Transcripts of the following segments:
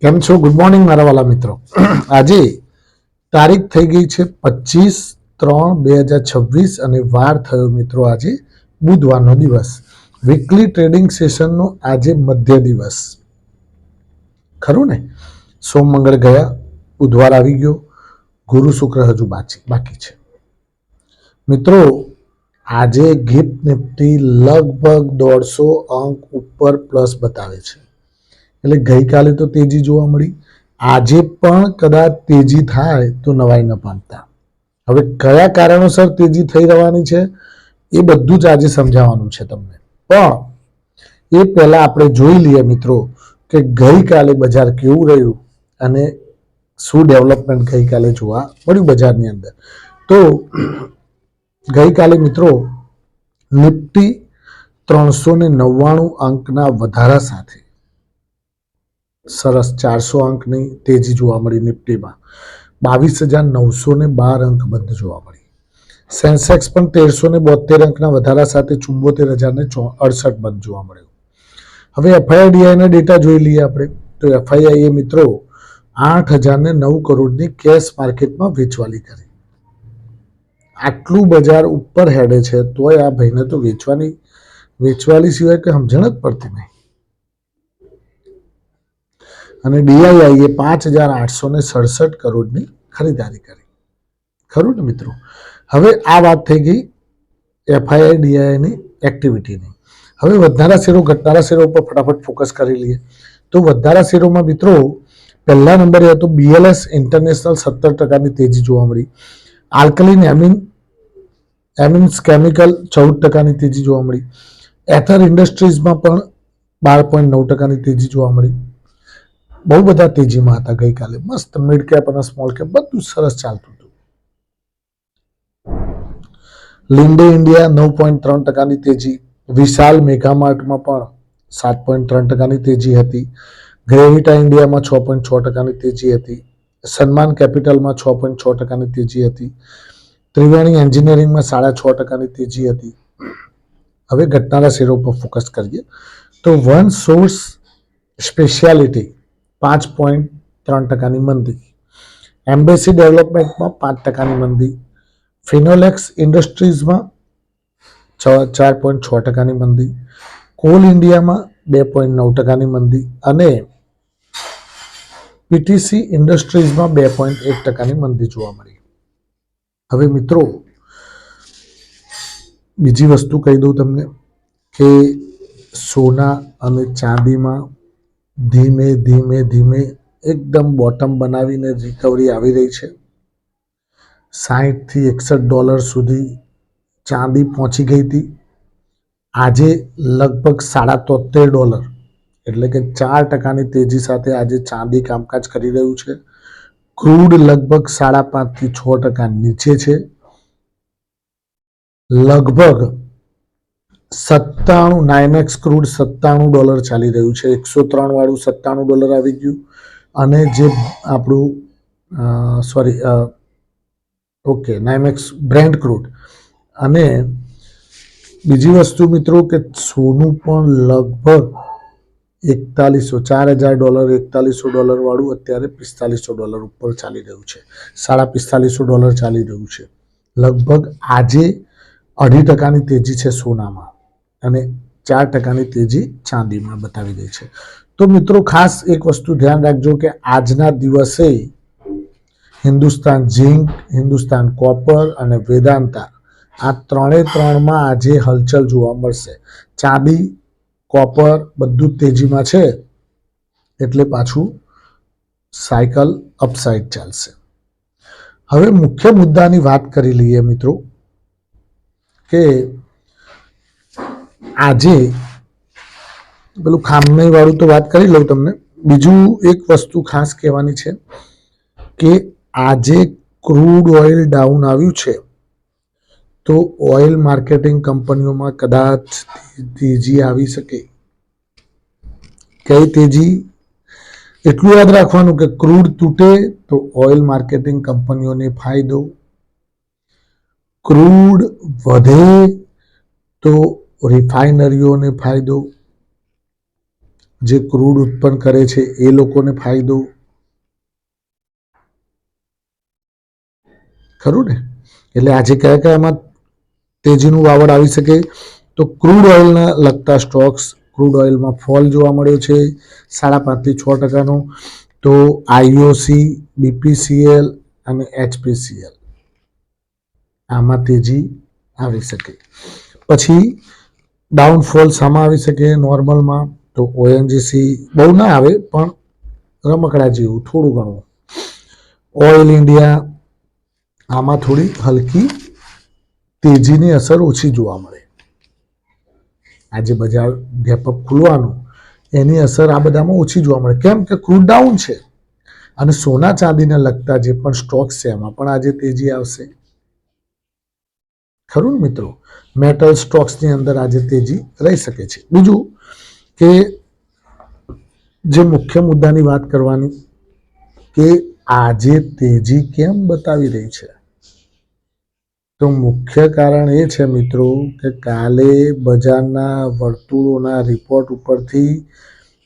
કેમ છો? Good morning મારા વાલા મિત્રો. આજે તારીખ થઈ ગઈ છે 25/3/2026 અને વાર થયો મિત્રો આજે બુધવારનો દિવસ. વીકલી ટ્રેડિંગ સેશનનો આજે મધ્ય દિવસ, ખરું ને? સોમ મંગળ ગયા, બુધવાર આવી ગયો, ગુરુ શુક્ર હજુ બાકી છે મિત્રો. આજે ગિફ્ટ નિફ્ટી લગભગ 150 અંક ઉપર પ્લસ બતાવે છે. એટલે ગઈકાલે તો તેજી જોવા મળી, આજે પણ કદાચ તેજી થાય તો નવાઈ ન પામતા. હવે કયા કારણોસર તેજી થઈ રહેવાની છે એ બધું જ આજે સમજાવવાનું છે તમને. પણ એ પહેલા આપણે જોઈ લઈએ મિત્રો કે ગઈકાલે બજાર કેવું રહ્યું અને શું ડેવલપમેન્ટ ગઈકાલે જોવા મળ્યું બજારની અંદર. તો ગઈકાલે મિત્રો નિફ્ટી 399 અંકના વધારા સાથે સરસ 400 અંકની તેજી જોવા મળી. નિફ્ટીમાં 22,912 અંક બંધ જોવા મળી. સેન્સેક્સ પણ 1372 અંકના વધારા સાથે 74,068 બંધ જોવા મળ્યું. હવે એફઆઈઆઈડીઆઈના ડેટા જોઈ લઈએ આપણે. તો એફઆઈઆઈએ મિત્રો 8,009 કરોડની કેશ માર્કેટમાં વેચવાલી કરી. આટલું બજાર ઉપર હેડે છે તોય આ ભાઈને તો વેચવાલી સિવાય કંઈ સમજણ જ પડતી નહીં. અને ડીઆઈઆઈએ 5,867 કરોડની ખરીદારી કરી. ખરું ને મિત્રો? હવે આ વાત થઈ ગઈ એફઆઈઆઈ ડીઆઈઆઈની એક્ટિવિટીની. હવે વધનારા શેરો ઘટનારા શેરો ઉપર ફટાફટ ફોકસ કરી લઈએ. તો વધનારા શેરોમાં મિત્રો પહેલા નંબરે હતો બીએલએસ ઇન્ટરનેશનલ, 17% તેજી જોવા મળી. આલ્કલીન એમિન્સ કેમિકલ 14% તેજી જોવા મળી. એથર ઇન્ડસ્ટ્રીઝમાં પણ 12.9% તેજી જોવા મળી. બહુ બધા તેજીમાં હતા ગઈકાલે. મસ્ત મિડ કેપ અને સ્મોલ કેપ બધું સરસ ચાલતું હતું. લિન્ડે ઇન્ડિયા 9.3%ની તેજી. વિશાલ મેગામાર્ટમાં પણ 7.3%ની તેજી હતી. ગ્રેવિટા ઇન્ડિયામાં 6.6%ની તેજી હતી. સન્માન કેપિટલમાં 6.6%ની તેજી હતી. ત્રિવેણી એન્જિનિયરિંગમાં 6.5%ની તેજી હતી. હવે ઘટનારા શેરો પર ફોકસ કરીએ તો વન સોર્સ સ્પેશિયાલિટી 5.3%ની મંદી. એમ્બેસી ડેવલપમેન્ટમાં 5%ની મંદી. ફિનોલેક્સ ઇન્ડસ્ટ્રીઝમાં 4.6%ની મંદી. કોલ ઇન્ડિયામાં 2.9%ની મંદી અને પીટીસી ઇન્ડસ્ટ્રીઝમાં 2.1%ની મંદી જોવા મળી. હવે મિત્રો બીજી વસ્તુ કહી દઉં તમને કે સોના અને ચાંદીમાં ધીમે ધીમે ધીમે એકદમ બોટમ બનાવીને રિકવરી આવી રહી છે. $60 થી $61 સુધી ચાંદી પહોંચી ગઈ હતી. આજે લગભગ $73, એટલે કે 4%ની તેજી સાથે આજે ચાંદી કામકાજ કરી રહ્યું છે. ક્રૂડ લગભગ 5.5 થી 6% નીચે છે. લગભગ 97 નાઇમેક્સ ક્રૂડ $97 ચાલી રહ્યું છે. 103 વાળું $97 આવી ગયું. અને જે આપણું નાઇમેક્સ બ્રેન્ટ ક્રૂડ. અને બીજી વસ્તુ મિત્રો કે સોનું પણ લગભગ $4,000 વાળું અત્યારે $4500 ઉપર ચાલી રહ્યું છે. $4500 ચાલી રહ્યું છે. લગભગ આજે 2.5%ની તેજી છે સોનામાં અને 4%ની તેજી ચાંદીમાં બતાવી રહી છે. તો મિત્રો ખાસ એક વસ્તુ ધ્યાન રાખજો કે આજના દિવસે હિન્દુસ્તાન ઝિંક, હિન્દુસ્તાન કોપર અને વેદાંતા આ ત્રણેમાં આજે હલચલ જોવા મળશે. ચાંદી, કોપર બધું તેજીમાં છે એટલે પાછું સાયકલ અપસાઇડ ચાલશે. હવે મુખ્ય મુદ્દાની વાત કરી લઈએ મિત્રો કે આજે પેલું ખામણી વાળું તો વાત કરી લઉં તમને. બીજું એક વસ્તુ ખાસ કહેવાની છે કે આજે ક્રૂડ ઓઇલ ડાઉન આવ્યું છે તો ઓઇલ માર્કેટિંગ કંપનીઓમાં કદાચ તેજી આવી શકે. કઈ તેજી? એટલું યાદ રાખવાનું કે ક્રૂડ તૂટે તો ઓઇલ માર્કેટિંગ કંપનીઓને ફાયદો, ક્રૂડ વધે તો રિફાઇનરીઓને ફાયદો, જે ક્રૂડ ઉત્પન્ન કરે છે એ લોકોને ફાયદો, ખરું ને? એટલે આજે કયા કયામાં તેજીનું વાવડ આવી શકે? તો ક્રૂડ ઓઇલના લગતા સ્ટોક્સ, ક્રૂડ ઓઇલમાં ફોલ જોવા મળ્યો છે 5.5 થી 6%. તો આઈઓસી, બીપીસીએલ અને એચપીસીએલ આમાં તેજી આવી શકે. પછી ડાઉનફોલ શામાં આવી શકે નોર્મલમાં? તો ઓએનજીસી બહુ ના આવે પણ રમકડા જેવું થોડું ઘણું. ઓઇલ ઇન્ડિયા આમાં થોડી હલકી તેજીની અસર ઓછી જોવા મળે. આજે બજાર ગેપઅપ ખુલવાનું એની અસર આ બધામાં ઓછી જોવા મળે. કેમ કે ક્રૂડ ડાઉન છે અને સોના ચાંદીને લગતા જે પણ સ્ટોક્સ છે એમાં પણ આજે તેજી આવશે, ખરું મિત્રો? મેટલ સ્ટોક્સની અંદર આજે તેજી રહી શકે છે. બીજું કે જે મુખ્ય મુદ્દાની વાત કરવાની કે આજે તેજી કેમ બતાવી રહી છે, તો મુખ્ય કારણ એ છે મિત્રો કે કાલે બજારના વર્તુળોના રિપોર્ટ ઉપરથી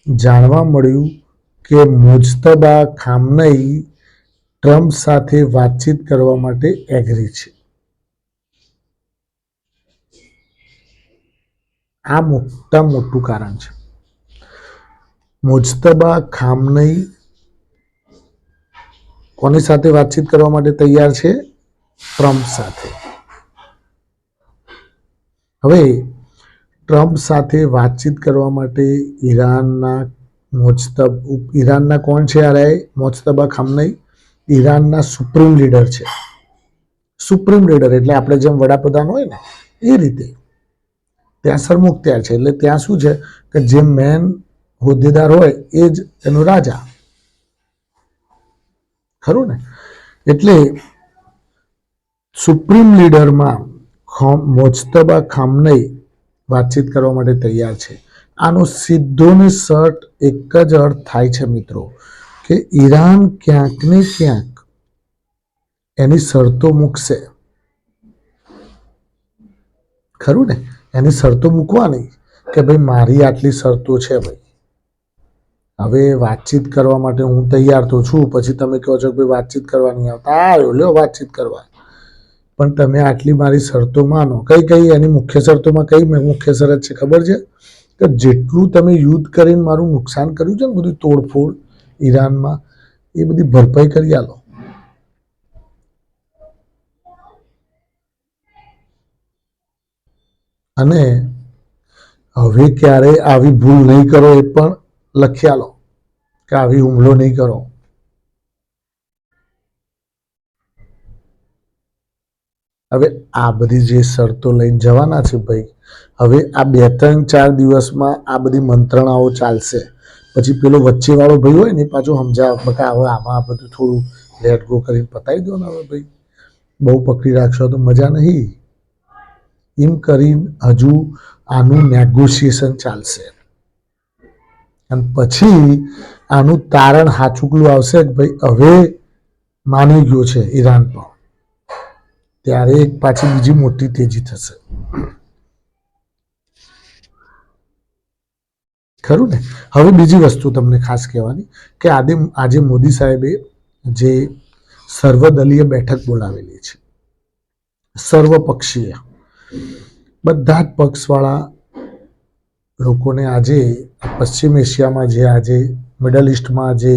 જાણવા મળ્યું કે મુજતબા ખામનઈ ટ્રમ્પ સાથે વાતચીત કરવા માટે એગ્રી છે. આ મોટું કારણ છે. મુજતબા ખામનઈ કોની સાથે વાતચીત કરવા માટે તૈયાર છે? ટ્રમ્પ સાથે. હવે ટ્રમ્પ સાથે વાતચીત કરવા માટે ઈરાનના કોણ છે? મુજતબા ખામનઈ ઈરાનના સુપ્રીમ લીડર છે. સુપ્રીમ લીડર એટલે આપણે જેમ વડાપ્રધાન હોય ને એ રીતે ત્યાં સરમુખત્યાર છે. એટલે ત્યાં શું છે કે જે મેન હોદ્દેદાર હોય એ જ એનો રાજા, ખરું ને? એટલે સુપ્રીમ લીડરમાં મુજતબા ખામનઈ વાતચીત કરવા માટે તૈયાર છે. આનો સીધો ને સટ એક જ અર્થ થાય છે મિત્રો કે ઈરાન ક્યાંક ને ક્યાંક એની શરતો મૂકશે, ખરું ને? એની શરતો મૂકવાની કે ભાઈ મારી આટલી શરતો છે, ભાઈ હવે વાતચીત કરવા માટે હું તૈયાર તો છું. પછી તમે કહો છો કે ભાઈ વાતચીત કરવા નહીં આવતા, આવ્યો લ્યો વાતચીત કરવા, પણ તમે આટલી મારી શરતો માનો. કઈ એની મુખ્ય શરતોમાં કઈ મુખ્ય શરત છે ખબર છે? કે જેટલું તમે યુદ્ધ કરીને મારું નુકસાન કર્યું છે ને, બધું તોડફોડ ઈરાનમાં, એ બધી ભરપાઈ કરી આલો. અને હવે ક્યારે આવી ભૂલ નહીં કરો એ પણ લખી આલો કે આવી હુમલો નહીં કરો. હવે આ બધી જે શરતો લઈને જવાના છે ભાઈ, હવે આ 2-3-4 દિવસમાં આ બધી મંત્રણાઓ ચાલશે. પછી પેલો વચ્ચેવાળો ભાઈ હોય ને પાછો સમજાવ બકા હવે આમાં આ બધું થોડું લેટ ગો કરીને પતાવી દો ને. હવે ભાઈ બહુ પકડી રાખશો તો મજા નહીં. એમ કરીને હજુ આનું નેગોશિએશન ચાલશે અને પછી આનું તારણ હાચુકલું આવશે કે ભાઈ હવે માની ગયો છે ઈરાન પણ, ત્યારે એક પાછી બીજી મોટી તેજી થશે, ખરું ને? હવે બીજી વસ્તુ તમને ખાસ કહેવાની કે આજે મોદી સાહેબે જે સર્વદલીય બેઠક બોલાવેલી છે, સર્વપક્ષીય, બધા જ પક્ષવાળા લોકોને આજે પશ્ચિમ એશિયામાં જે આજે મિડલ ઇસ્ટમાં જે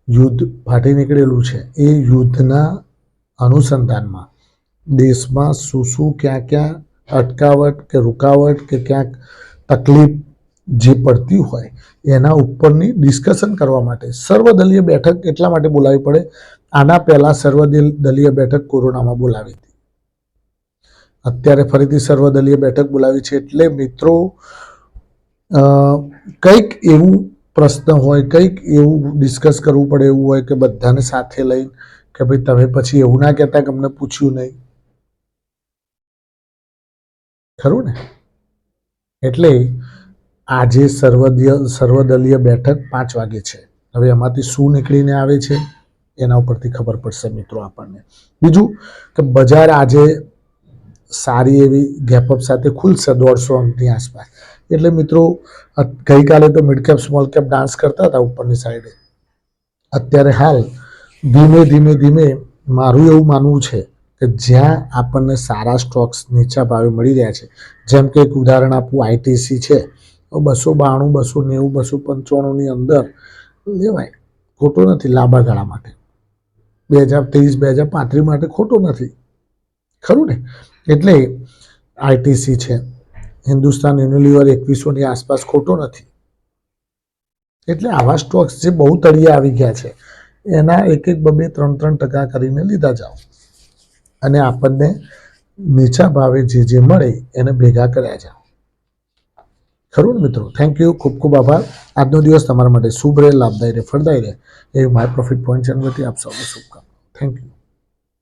યુદ્ધ ફાટી નીકળેલું છે એ યુદ્ધના અનુસંધાનમાં દેશમાં શું ક્યાં ક્યાં અટકાવટ કે રૂકાવટ કે ક્યાંક તકલીફ જે પડતી હોય એના ઉપરની ડિસ્કશન કરવા માટે સર્વદલીય બેઠક એટલા માટે બોલાવી પડે. આના પહેલાં સર્વદલીય બેઠક કોરોનામાં બોલાવી હતી, અત્યારે ફરીથી સર્વદલીય બેઠક બોલાવી છે. એટલે મિત્રો કંઈક એવું પ્રશ્ન હોય, કંઈક એવું ડિસ્કસ કરવું પડે એવું હોય કે બધાને સાથે લઈ કે ભાઈ તમે પછી એવું ના કહેતા કે અમને પૂછ્યું નહીં, ખરું ને? એટલે આજે સર્વદલીય બેઠક 5 વાગે છે. હવે એમાંથી શું નીકળીને આવે છે એના ઉપરથી ખબર પડશે મિત્રો આપણને. બીજું કે બજાર આજે સારી એવી ગેપઅપ સાથે ખુલશે 150 અંકની આસપાસ. એટલે મિત્રો ગઈકાલે તો mid cap small cap dance કરતા હતા ઉપરની સાઈડે. અત્યારે હાલ ધીમે ધીમે ધીમે મારું એવું માનવું છે કે જ્યાં આપણને સારા સ્ટોક્સ નીચા ભાવે મળી રહ્યા છે, જેમ કે એક ઉદાહરણ આપું, આઈટીસી છે, 292, 290, 295ની અંદર લેવાય, ખોટો નથી લાંબા ગાળા માટે. 2030, 2035 માટે ખોટો નથી, ખરું ને? એટલે આઈટીસી છે, હિન્દુસ્તાન યુનિલિવર 2100ની આસપાસ ખોટો નથી. એટલે આવા સ્ટોક્સ જે બહુ તળિયે આવી ગયા છે એના 1-1, 2-2, 3-3% કરીને લીધા જાઓ અને આપણને નીચા ભાવે જે મળે એને ભેગા કર્યા જાઓ. ખરું ને મિત્રો? થેન્ક યુ, ખૂબ ખૂબ આભાર. આજનો દિવસ તમારા માટે શુભ રહે, લાભદાયી રહે, ફળદાયી રહે એવી માય પ્રોફિટ પોઈન્ટ ચેનલ વતી આપ સૌને શુભકામનાઓ. Thank you.